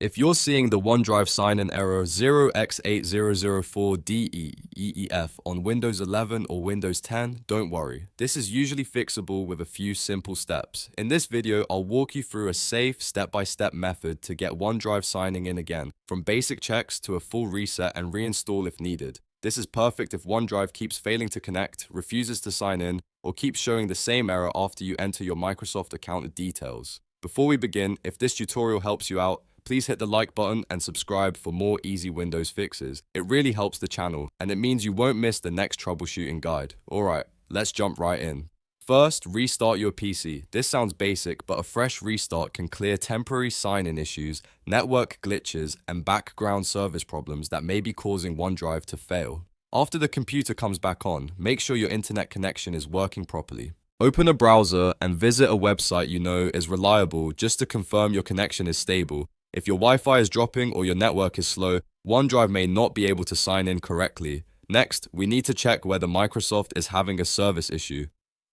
If you're seeing the OneDrive sign-in error 0X8004Deef on Windows 11 or Windows 10, don't worry. This is usually fixable with a few simple steps. In this video, I'll walk you through a safe, step-by-step method to get OneDrive signing in again, from basic checks to a full reset and reinstall if needed. This is perfect if OneDrive keeps failing to connect, refuses to sign in, or keeps showing the same error after you enter your Microsoft account details. Before we begin, if this tutorial helps you out, please hit the like button and subscribe for more easy Windows fixes. It really helps the channel, and it means you won't miss the next troubleshooting guide. Alright, let's jump right in. First, restart your PC. This sounds basic, but a fresh restart can clear temporary sign-in issues, network glitches, and background service problems that may be causing OneDrive to fail. After the computer comes back on, make sure your internet connection is working properly. Open a browser and visit a website you know is reliable just to confirm your connection is stable. If your Wi-Fi is dropping or your network is slow, OneDrive may not be able to sign in correctly. Next, we need to check whether Microsoft is having a service issue.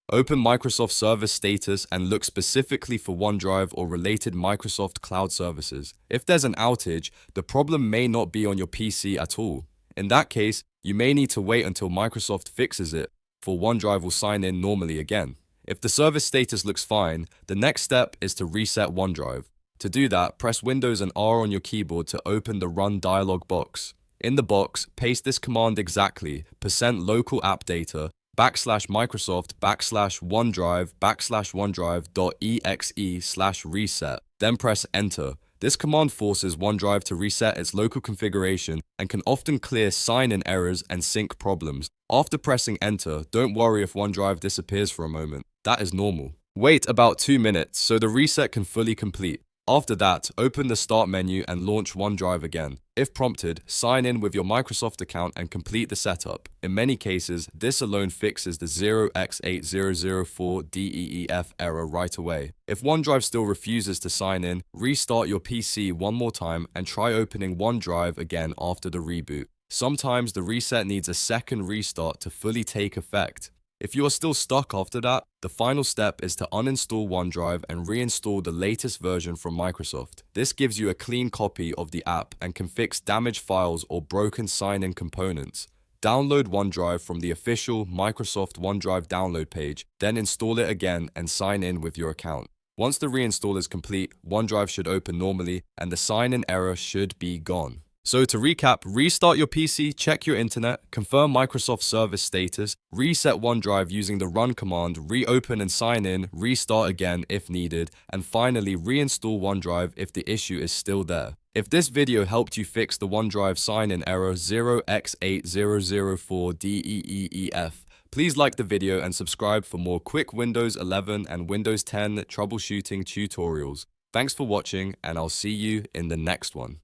Open Microsoft Service Status and look specifically for OneDrive or related Microsoft Cloud services. If there's an outage, the problem may not be on your PC at all. In that case, you may need to wait until Microsoft fixes it, for OneDrive will sign in normally again. If the service status looks fine, the next step is to reset OneDrive. To do that, press Windows and R on your keyboard to open the Run Dialog box. In the box, paste this command exactly, %local app data, /Microsoft /OneDrive.exe/reset, then press Enter. This command forces OneDrive to reset its local configuration and can often clear sign-in errors and sync problems. After pressing Enter, don't worry if OneDrive disappears for a moment. That is normal. Wait about 2 minutes so the reset can fully complete. After that, open the Start menu and launch OneDrive again. If prompted, sign in with your Microsoft account and complete the setup. In many cases, this alone fixes the 0X8004Deef error right away. If OneDrive still refuses to sign in, restart your PC one more time and try opening OneDrive again after the reboot. Sometimes the reset needs a second restart to fully take effect. If you are still stuck after that, the final step is to uninstall OneDrive and reinstall the latest version from Microsoft. This gives you a clean copy of the app and can fix damaged files or broken sign-in components. Download OneDrive from the official Microsoft OneDrive download page, then install it again and sign in with your account. Once the reinstall is complete, OneDrive should open normally and the sign-in error should be gone. So to recap, restart your PC, check your internet, confirm Microsoft service status, reset OneDrive using the run command, reopen and sign in, restart again if needed, and finally reinstall OneDrive if the issue is still there. If this video helped you fix the OneDrive sign-in error 0X8004Deef, please like the video and subscribe for more quick Windows 11 and Windows 10 troubleshooting tutorials. Thanks for watching, and I'll see you in the next one.